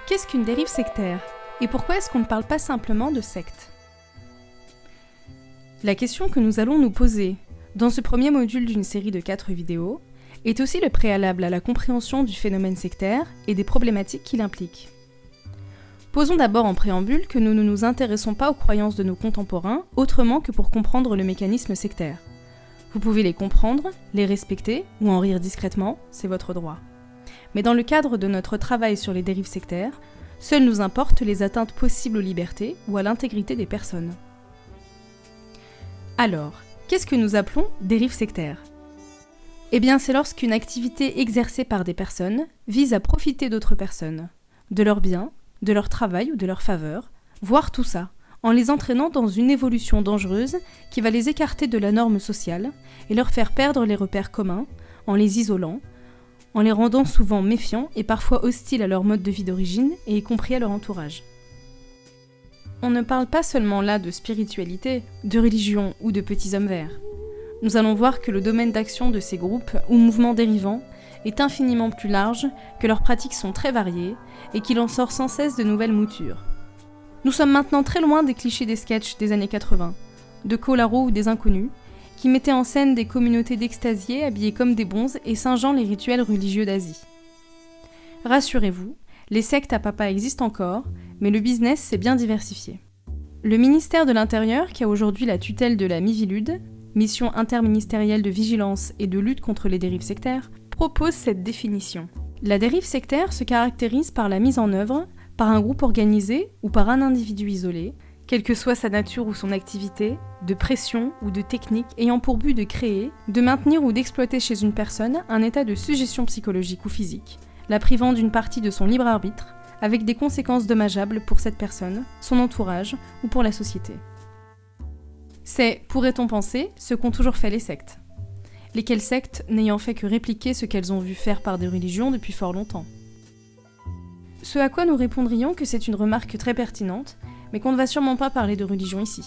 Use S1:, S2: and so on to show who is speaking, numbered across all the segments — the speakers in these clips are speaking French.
S1: Qu'est-ce qu'une dérive sectaire ? Et pourquoi est-ce qu'on ne parle pas simplement de secte ? La question que nous allons nous poser dans ce premier module d'une série de 4 vidéos est aussi le préalable à la compréhension du phénomène sectaire et des problématiques qu'il implique. Posons d'abord en préambule que nous ne nous intéressons pas aux croyances de nos contemporains autrement que pour comprendre le mécanisme sectaire. Vous pouvez les comprendre, les respecter ou en rire discrètement, c'est votre droit. Mais dans le cadre de notre travail sur les dérives sectaires, seules nous importent les atteintes possibles aux libertés ou à l'intégrité des personnes. Alors, qu'est-ce que nous appelons dérive sectaire ? Eh bien, c'est lorsqu'une activité exercée par des personnes vise à profiter d'autres personnes, de leurs biens, de leur travail ou de leur faveur, voire tout ça, en les entraînant dans une évolution dangereuse qui va les écarter de la norme sociale et leur faire perdre les repères communs, en les isolant, en les rendant souvent méfiants et parfois hostiles à leur mode de vie d'origine et y compris à leur entourage. On ne parle pas seulement là de spiritualité, de religion ou de petits hommes verts. Nous allons voir que le domaine d'action de ces groupes ou mouvements dérivants est infiniment plus large, que leurs pratiques sont très variées et qu'il en sort sans cesse de nouvelles moutures. Nous sommes maintenant très loin des clichés des sketchs des années 80, de Colaro ou des Inconnus, qui mettaient en scène des communautés d'extasiés habillés comme des bonzes et singeant les rituels religieux d'Asie. Rassurez-vous, les sectes à papa existent encore, mais le business s'est bien diversifié. Le ministère de l'Intérieur, qui a aujourd'hui la tutelle de la Miviludes, mission interministérielle de vigilance et de lutte contre les dérives sectaires, propose cette définition. La dérive sectaire se caractérise par la mise en œuvre, par un groupe organisé ou par un individu isolé, quelle que soit sa nature ou son activité, de pression ou de technique ayant pour but de créer, de maintenir ou d'exploiter chez une personne un état de suggestion psychologique ou physique, la privant d'une partie de son libre arbitre, avec des conséquences dommageables pour cette personne, son entourage ou pour la société. C'est, pourrait-on penser, ce qu'ont toujours fait les sectes. Lesquelles sectes n'ayant fait que répliquer ce qu'elles ont vu faire par des religions depuis fort longtemps. Ce à quoi nous répondrions que c'est une remarque très pertinente, mais qu'on ne va sûrement pas parler de religion ici.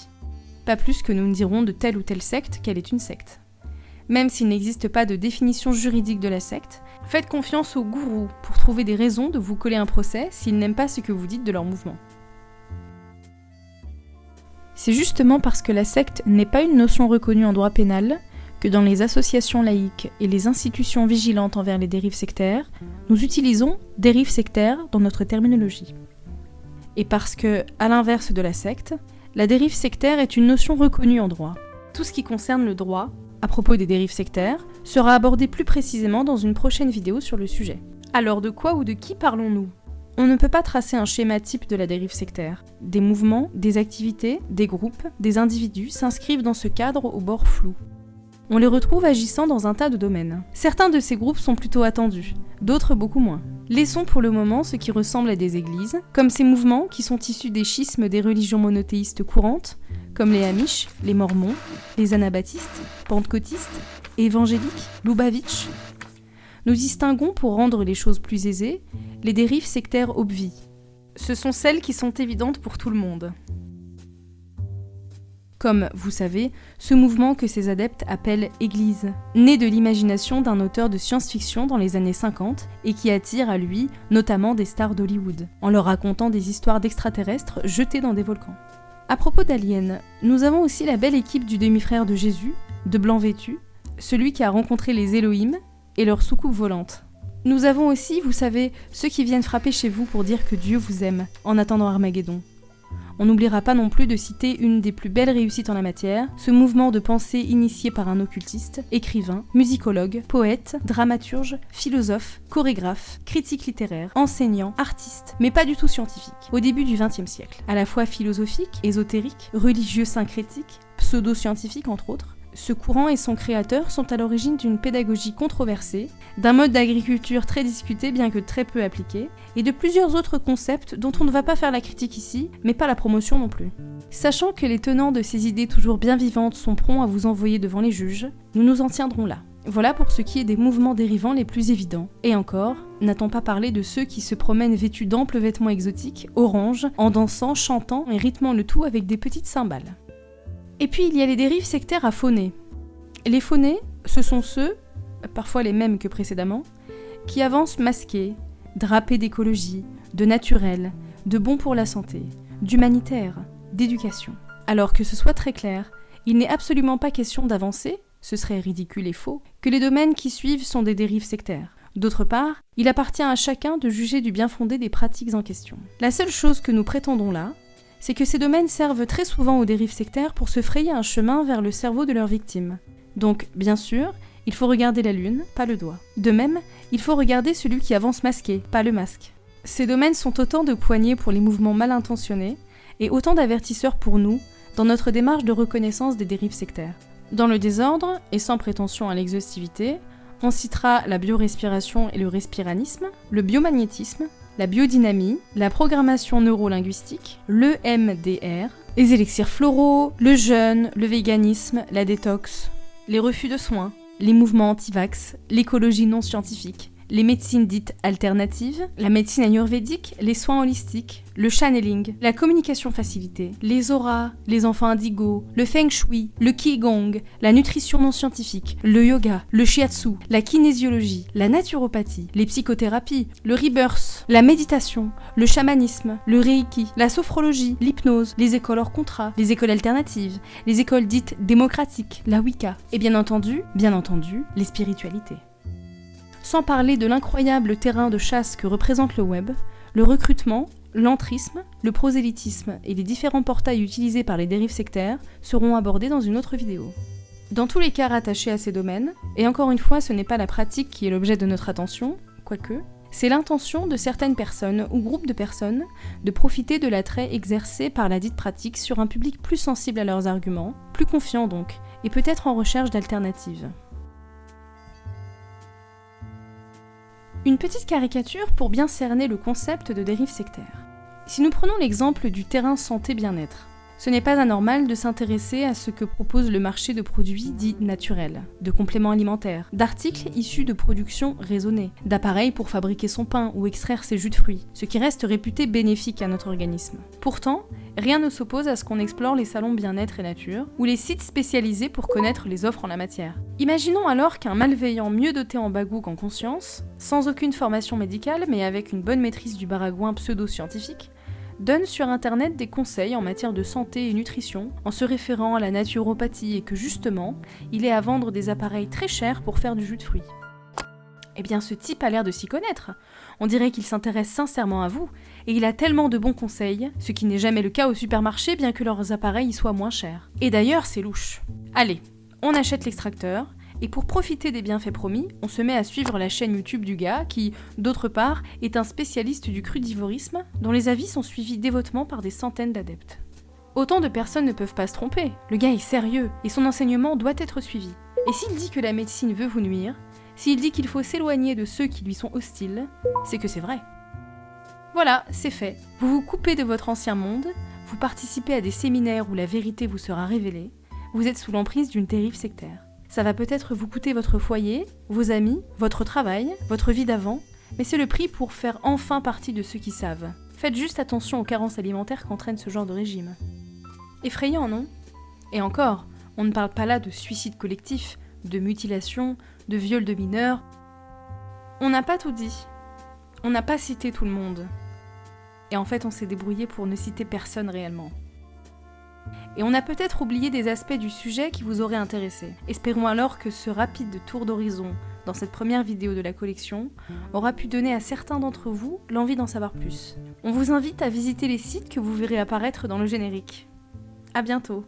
S1: Pas plus que nous ne dirons de telle ou telle secte qu'elle est une secte. Même s'il n'existe pas de définition juridique de la secte, faites confiance aux gourous pour trouver des raisons de vous coller un procès s'ils n'aiment pas ce que vous dites de leur mouvement. C'est justement parce que la secte n'est pas une notion reconnue en droit pénal que dans les associations laïques et les institutions vigilantes envers les dérives sectaires, nous utilisons « dérive sectaire » dans notre terminologie. Et parce que, à l'inverse de la secte, la dérive sectaire est une notion reconnue en droit. Tout ce qui concerne le droit, à propos des dérives sectaires, sera abordé plus précisément dans une prochaine vidéo sur le sujet. Alors de quoi ou de qui parlons-nous ? On ne peut pas tracer un schéma type de la dérive sectaire. Des mouvements, des activités, des groupes, des individus s'inscrivent dans ce cadre au bord flou. On les retrouve agissant dans un tas de domaines. Certains de ces groupes sont plutôt attendus, d'autres beaucoup moins. Laissons pour le moment ce qui ressemble à des églises, comme ces mouvements qui sont issus des schismes des religions monothéistes courantes, comme les Amish, les Mormons, les Anabaptistes, Pentecôtistes, Évangéliques, Lubavitch. Nous distinguons, pour rendre les choses plus aisées, les dérives sectaires obvies. Ce sont celles qui sont évidentes pour tout le monde. Comme, vous savez, ce mouvement que ces adeptes appellent « Église », né de l'imagination d'un auteur de science-fiction dans les années 50 et qui attire à lui notamment des stars d'Hollywood, en leur racontant des histoires d'extraterrestres jetés dans des volcans. À propos d'aliens, nous avons aussi la belle équipe du demi-frère de Jésus, de blanc vêtu, celui qui a rencontré les Elohim et leur soucoupe volante. Nous avons aussi, vous savez, ceux qui viennent frapper chez vous pour dire que Dieu vous aime, en attendant Armageddon. On n'oubliera pas non plus de citer une des plus belles réussites en la matière, ce mouvement de pensée initié par un occultiste, écrivain, musicologue, poète, dramaturge, philosophe, chorégraphe, critique littéraire, enseignant, artiste, mais pas du tout scientifique, au début du XXe siècle. À la fois philosophique, ésotérique, religieux syncrétique, pseudo-scientifique entre autres, ce courant et son créateur sont à l'origine d'une pédagogie controversée, d'un mode d'agriculture très discuté bien que très peu appliqué, et de plusieurs autres concepts dont on ne va pas faire la critique ici, mais pas la promotion non plus. Sachant que les tenants de ces idées toujours bien vivantes sont prompts à vous envoyer devant les juges, nous nous en tiendrons là. Voilà pour ce qui est des mouvements dérivants les plus évidents. Et encore, n'a-t-on pas parlé de ceux qui se promènent vêtus d'amples vêtements exotiques, orange, en dansant, chantant et rythmant le tout avec des petites cymbales. Et puis il y a les dérives sectaires à faunés. Les faunés, ce sont ceux, parfois les mêmes que précédemment, qui avancent masqués, drapés d'écologie, de naturel, de bon pour la santé, d'humanitaire, d'éducation. Alors que ce soit très clair, il n'est absolument pas question d'avancer, ce serait ridicule et faux, que les domaines qui suivent sont des dérives sectaires. D'autre part, il appartient à chacun de juger du bien fondé des pratiques en question. La seule chose que nous prétendons là, c'est que ces domaines servent très souvent aux dérives sectaires pour se frayer un chemin vers le cerveau de leurs victimes. Donc, bien sûr, il faut regarder la lune, pas le doigt. De même, il faut regarder celui qui avance masqué, pas le masque. Ces domaines sont autant de poignées pour les mouvements mal intentionnés et autant d'avertisseurs pour nous dans notre démarche de reconnaissance des dérives sectaires. Dans le désordre, et sans prétention à l'exhaustivité, on citera la biorespiration et le respiranisme, le biomagnétisme, la biodynamie, la programmation neurolinguistique, le MDR, les élixirs floraux, le jeûne, le véganisme, la détox, les refus de soins, les mouvements anti-vax, l'écologie non scientifique, les médecines dites alternatives, la médecine ayurvédique, les soins holistiques, le channeling, la communication facilitée, les auras, les enfants indigos, le feng shui, le qigong, la nutrition non scientifique, le yoga, le shiatsu, la kinésiologie, la naturopathie, les psychothérapies, le rebirth, la méditation, le chamanisme, le reiki, la sophrologie, l'hypnose, les écoles hors contrat, les écoles alternatives, les écoles dites démocratiques, la Wicca, et bien entendu, les spiritualités. Sans parler de l'incroyable terrain de chasse que représente le web, le recrutement, l'entrisme, le prosélytisme et les différents portails utilisés par les dérives sectaires seront abordés dans une autre vidéo. Dans tous les cas rattachés à ces domaines, et encore une fois ce n'est pas la pratique qui est l'objet de notre attention, quoique, c'est l'intention de certaines personnes ou groupes de personnes de profiter de l'attrait exercé par la dite pratique sur un public plus sensible à leurs arguments, plus confiant donc, et peut-être en recherche d'alternatives. Une petite caricature pour bien cerner le concept de dérive sectaire. Si nous prenons l'exemple du terrain santé-bien-être, ce n'est pas anormal de s'intéresser à ce que propose le marché de produits dits naturels, de compléments alimentaires, d'articles issus de productions raisonnées, d'appareils pour fabriquer son pain ou extraire ses jus de fruits, ce qui reste réputé bénéfique à notre organisme. Pourtant, rien ne s'oppose à ce qu'on explore les salons bien-être et nature, ou les sites spécialisés pour connaître les offres en la matière. Imaginons alors qu'un malveillant mieux doté en bagout qu'en conscience, sans aucune formation médicale mais avec une bonne maîtrise du baragouin pseudo-scientifique, donne sur internet des conseils en matière de santé et nutrition en se référant à la naturopathie et que justement, il est à vendre des appareils très chers pour faire du jus de fruits. Eh bien ce type a l'air de s'y connaître. On dirait qu'il s'intéresse sincèrement à vous, et il a tellement de bons conseils, ce qui n'est jamais le cas au supermarché bien que leurs appareils y soient moins chers. Et d'ailleurs c'est louche. Allez, on achète l'extracteur, et pour profiter des bienfaits promis, on se met à suivre la chaîne YouTube du gars qui, d'autre part, est un spécialiste du crudivorisme, dont les avis sont suivis dévotement par des centaines d'adeptes. Autant de personnes ne peuvent pas se tromper, le gars est sérieux, et son enseignement doit être suivi. Et s'il dit que la médecine veut vous nuire, s'il dit qu'il faut s'éloigner de ceux qui lui sont hostiles, c'est que c'est vrai. Voilà, c'est fait. Vous vous coupez de votre ancien monde, vous participez à des séminaires où la vérité vous sera révélée, vous êtes sous l'emprise d'une dérive sectaire. Ça va peut-être vous coûter votre foyer, vos amis, votre travail, votre vie d'avant, mais c'est le prix pour faire enfin partie de ceux qui savent. Faites juste attention aux carences alimentaires qu'entraîne ce genre de régime. Effrayant, non ? Et encore, on ne parle pas là de suicide collectif, de mutilation, de viol de mineurs. On n'a pas tout dit. On n'a pas cité tout le monde. Et en fait, on s'est débrouillé pour ne citer personne réellement. Et on a peut-être oublié des aspects du sujet qui vous auraient intéressé. Espérons alors que ce rapide tour d'horizon dans cette première vidéo de la collection aura pu donner à certains d'entre vous l'envie d'en savoir plus. On vous invite à visiter les sites que vous verrez apparaître dans le générique. À bientôt!